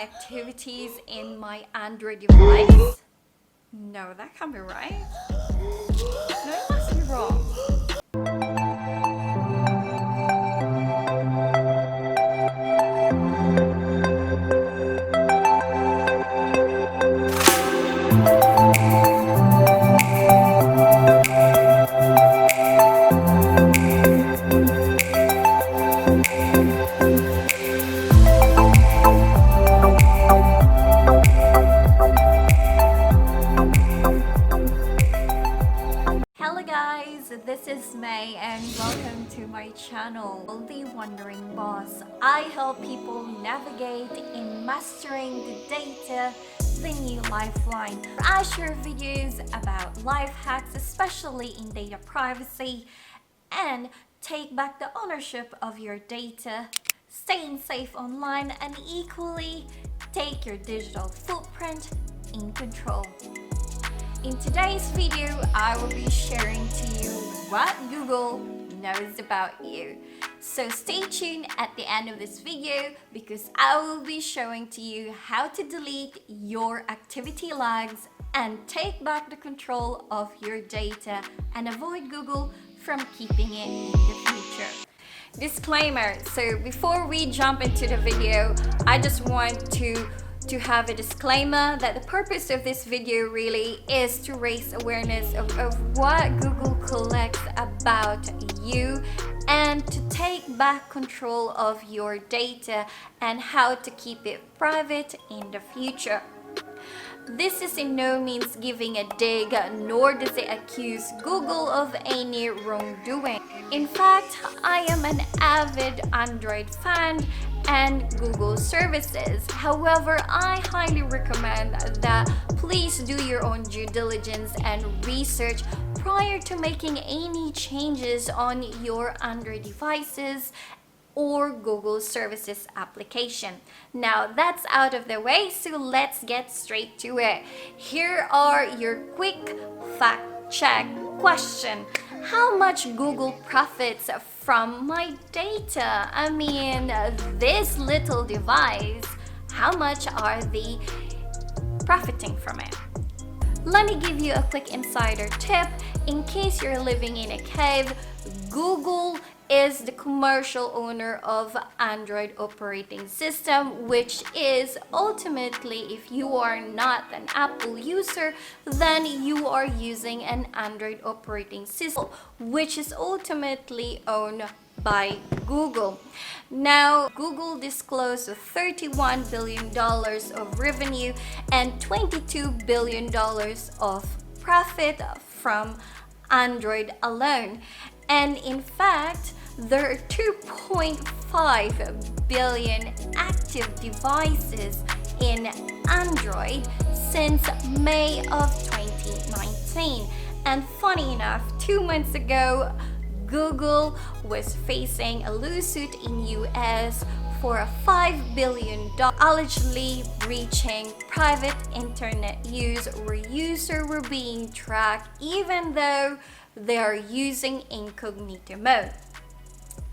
activities in my Android device? No, that can't be right. No, it must be wrong. Hello guys, this is May and welcome to my channel, The Wandering Boss. I help people navigate in mastering the data, the new lifeline. I share videos about life hacks, especially in data privacy, and take back the ownership of your data, staying safe online, and equally take your digital footprint in control. In today's video, I will be sharing to you what Google knows about you. So stay tuned at the end of this video because I will be showing to you how to delete your activity logs and take back the control of your data and avoid Google from keeping it in the future. Disclaimer, so before we jump into the video, I just want to have a disclaimer that the purpose of this video really is to raise awareness of what Google collects about you and to take back control of your data and how to keep it private in the future. This is in no means giving a dig, nor does it accuse Google of any wrongdoing. In fact, I am an avid Android fan and Google services. However, I highly recommend that please do your own due diligence and research prior to making any changes on your Android devices or Google services application. Now that's out of the way, so let's get straight to it. Here are your quick fact check question. How much Google profits from my data? I mean, this little device, how much are they profiting from it? Let me give you a quick insider tip. In case you're living in a cave, Google is the commercial owner of Android operating system, which is ultimately, if you are not an Apple user, then you are using an Android operating system, which is ultimately owned by Google. Now, Google disclosed $31 billion of revenue and $22 billion of profit from Android alone. And in fact, there are 2.5 billion active devices in Android since May of 2019. And funny enough, 2 months ago, Google was facing a lawsuit in US for a $5 billion allegedly breaching private internet use where users were being tracked even though they are using incognito mode.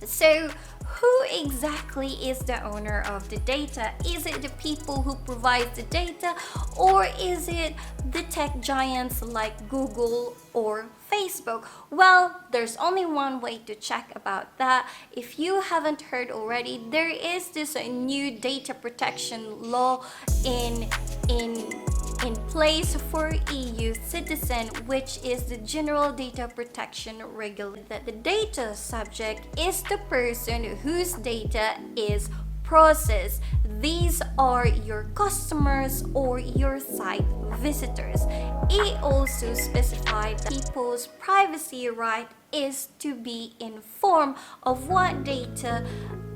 So who exactly is the owner of the data? Is it the people who provide the data, or is it the tech giants like Google or Facebook? Well, there's only one way to check about that. If you haven't heard already, there is this new data protection law in place for EU citizen, which is the General Data Protection Regulation. That the data subject is the person whose data is processed. These are your customers or your site visitors. It also specified that people's privacy right is to be informed of what data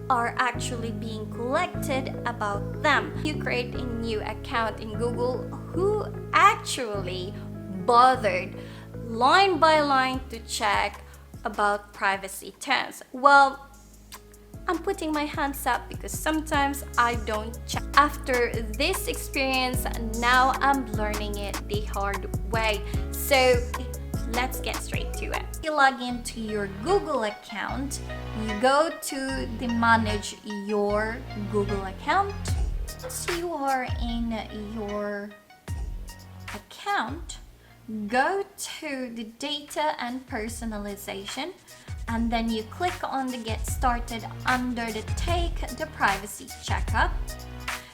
are actually being collected about them. You create a new account in Google, who actually bothered line by line to check about privacy terms? Well, I'm putting my hands up because sometimes I don't check. After this experience, now I'm learning it the hard way. So let's get straight to it. You log into your Google account, you go to the manage your Google account, once you are in your account, go to the data and personalization, and then you click on the get started under the take the privacy checkup.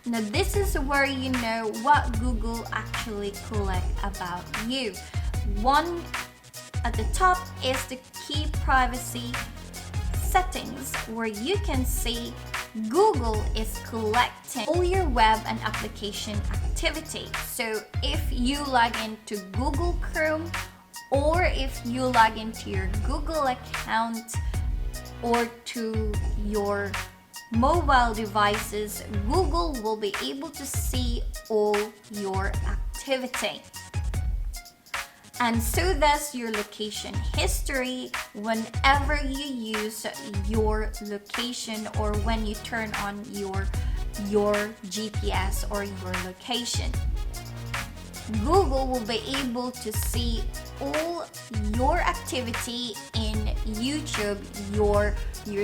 Now this is where you know what Google actually collect about you. One at the top is the key privacy settings, where you can see Google is collecting all your web and application activity. So if you log into Google Chrome, or if you log into your Google account or to your mobile devices, Google will be able to see all your activity. And so does your location history whenever you use your location, or when you turn on your GPS or your location. Google will be able to see all your activity in YouTube, your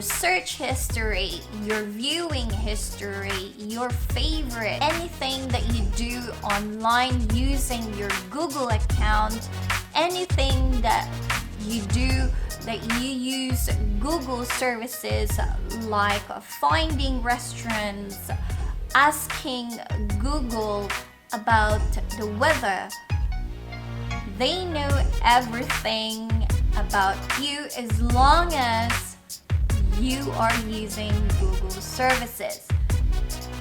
search history, your viewing history, your favorite, anything that you do online using your Google account, anything that you do that you use Google services like finding restaurants, asking Google about the weather. They know everything about you as long as you are using Google services.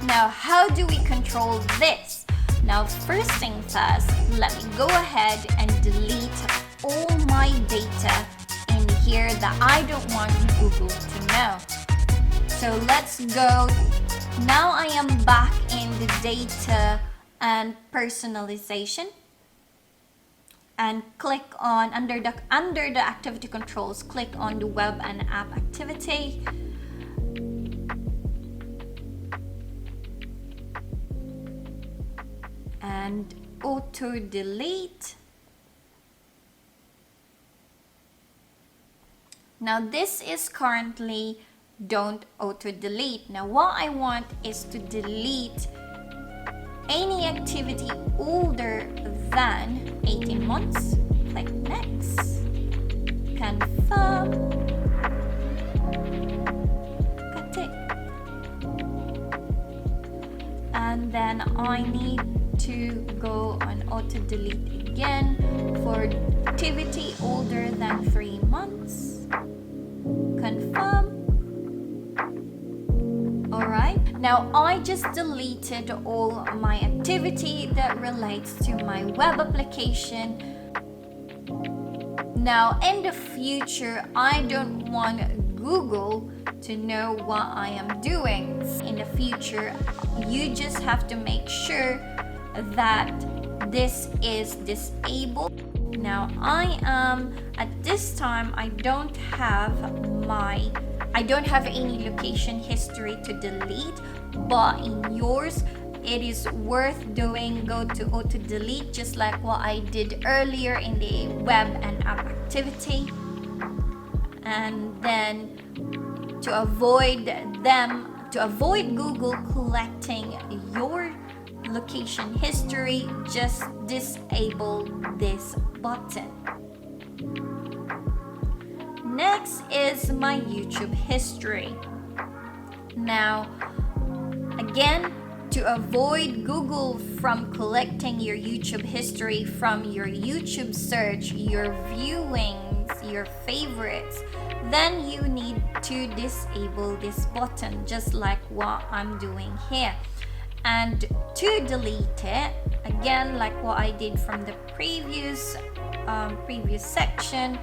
Now, how do we control this? Now, first thing first, let me go ahead and delete all my data in here that I don't want Google to know. So let's go. Now I am back in the data and personalization, and click on under the activity controls, click on the web and app activity. And auto delete. Now this is currently don't auto delete. Now what I want is to delete any activity older than 18 months. Click next. Confirm. Tick. And then I need to go on auto delete again for activity older than 3 months. Confirm. Alright, now I just deleted all my activity that relates to my web application. Now in the future, I don't want Google to know what I am doing. In the future, you just have to make sure that this is disabled. Now I am, at this time, I don't have any location history to delete, but in yours it is worth doing. Go to auto delete just like what I did earlier in the web and app activity, and then to avoid Google collecting your location history, just disable this button. Next is my YouTube history. Now, again, to avoid Google from collecting your YouTube history from your YouTube search, your viewings, your favorites, then you need to disable this button, just like what I'm doing here. And to delete it, again, like what I did from the previous section,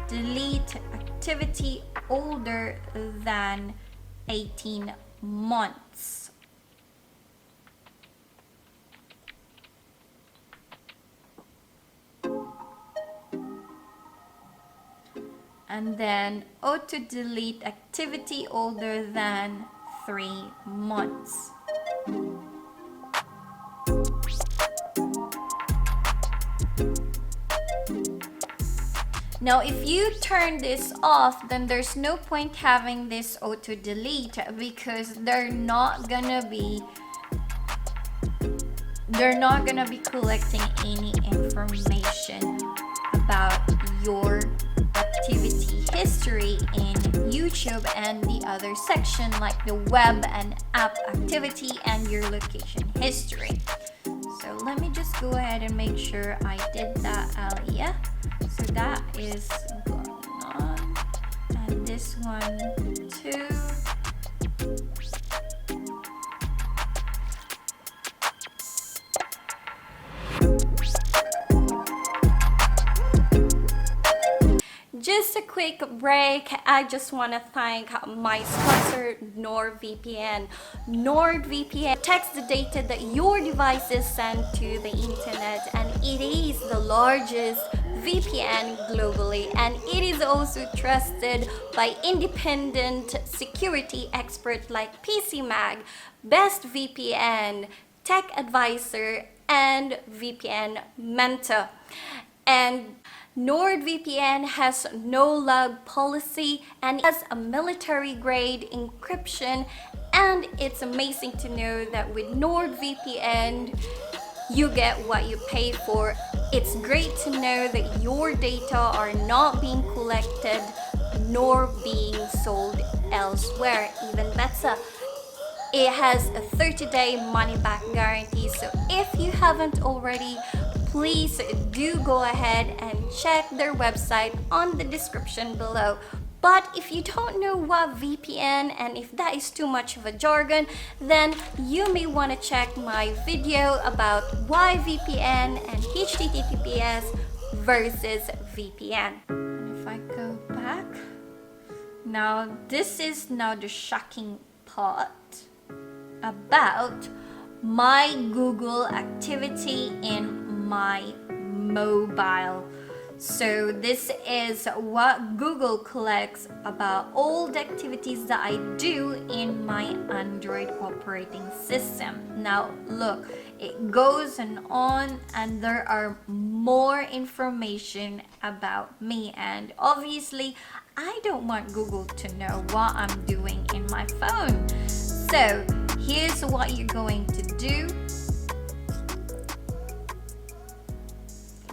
delete activity older than 18 months. And then auto delete activity older than 3 months. Now, if you turn this off, then there's no point having this auto delete, because they're not gonna be They're not gonna be collecting any information about your activity history in YouTube and the other section like the web and app activity and your location history. So let me just go ahead and make sure I did that, Alia. So that is going on, and this one too. Just a quick break. I just want to thank my sponsor, NordVPN. NordVPN protects the data that your devices send to the internet, and it is the largest VPN globally, and it is also trusted by independent security experts like PCMag, Best VPN, Tech Advisor, and VPN Mentor. And NordVPN has no log policy and has a military grade encryption, and it's amazing to know that with NordVPN you get what you pay for. It's great to know that your data are not being collected nor being sold elsewhere. Even better, it has a 30-day money-back guarantee. So if you haven't already, please do go ahead and check their website on the description below. But if you don't know what VPN, and if that is too much of a jargon, then you may want to check my video about why VPN and HTTPS versus VPN. And if I go back, now this is now the shocking part about my Google activity in my mobile. So this is what Google collects about all the activities that I do in my Android operating system. Now look, it goes on and there are more information about me, and obviously I don't want Google to know what I'm doing in my phone. So here's what you're going to do.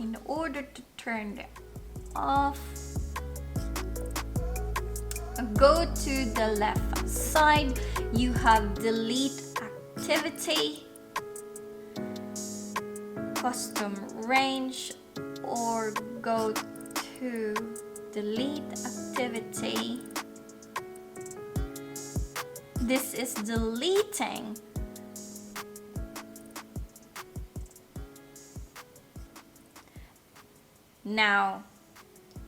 In order to turn it off, go to the left side. You have delete activity, custom range, or go to delete activity. This is deleting. Now,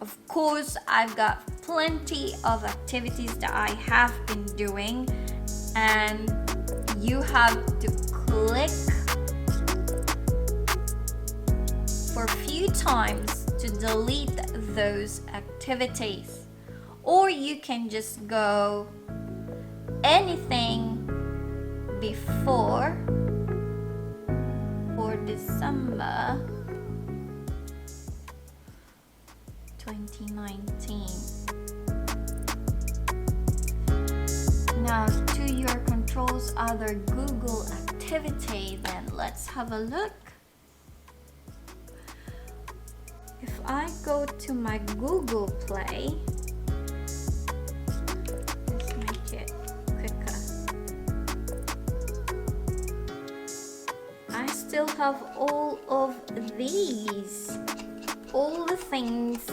of course, I've got plenty of activities that I have been doing, and you have to click for a few times to delete those activities. Or you can just go anything before or December 2019. Now to your controls other Google activity, then let's have a look. If I go to my Google Play, let's make it quicker. I still have all of these, all the things,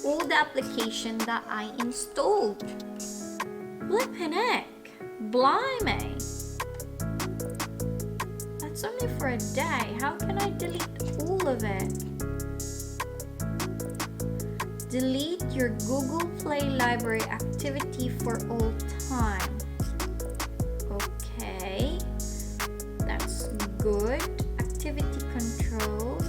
all the application that I installed. Flippin' heck, blimey. That's only for a day. How can I delete all of it? Delete your Google Play library activity for all time. Okay, that's good. Activity controls.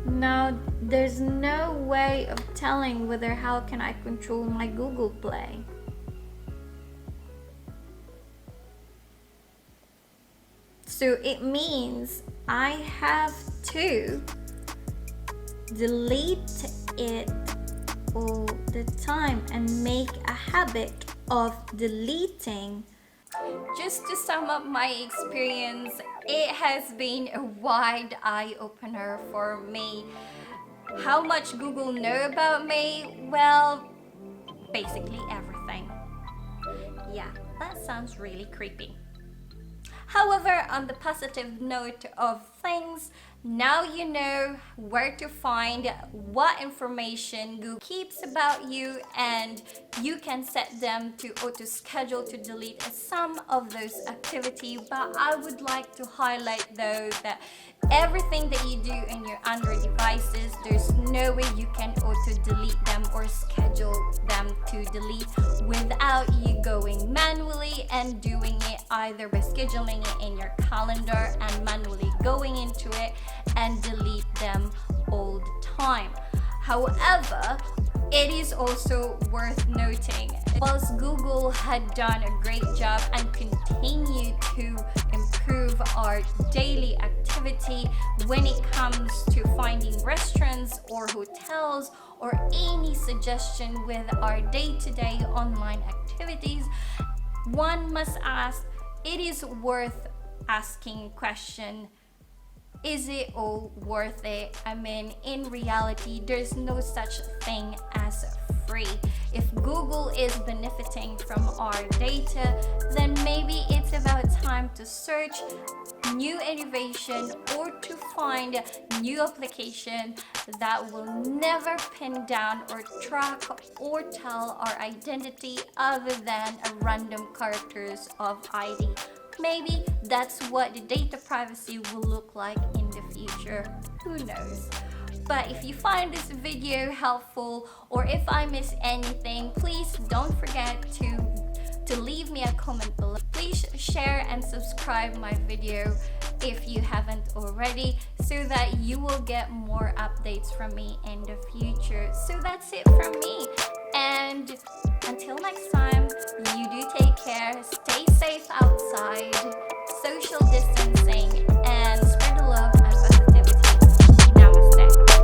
Now, there's no way of telling whether how can I control my Google Play. So it means I have to delete it all the time and make a habit of deleting just to sum up my experience, it has been a wide eye-opener for me. How much Google know about me? Well, basically everything. Yeah, that sounds really creepy. However, on the positive note of things, now you know where to find what information Google keeps about you, and you can set them to auto schedule to delete some of those activity. But I would like to highlight though that everything that you do in your Android devices, there's no way you can auto delete them or schedule them to delete without you going manually and doing it either by scheduling it in your calendar and manually going into it and delete them all the time. However, it is also worth noting, whilst Google had done a great job and continue to improve our daily activity when it comes to finding restaurants or hotels or any suggestion with our day-to-day online activities, one must ask, it is worth asking question, is it all worth it? I mean, in reality, there's no such thing as free. If Google is benefiting from our data, then maybe it's about time to search new innovation or to find new application that will never pin down or track or tell our identity other than a random characters of ID. Maybe that's what the data privacy will look like in the future. Who knows? But if you find this video helpful or if I miss anything, please don't forget to leave me a comment below. Please share and subscribe my video if you haven't already, so that you will get more updates from me in the future. So that's it from me, and until next time, you do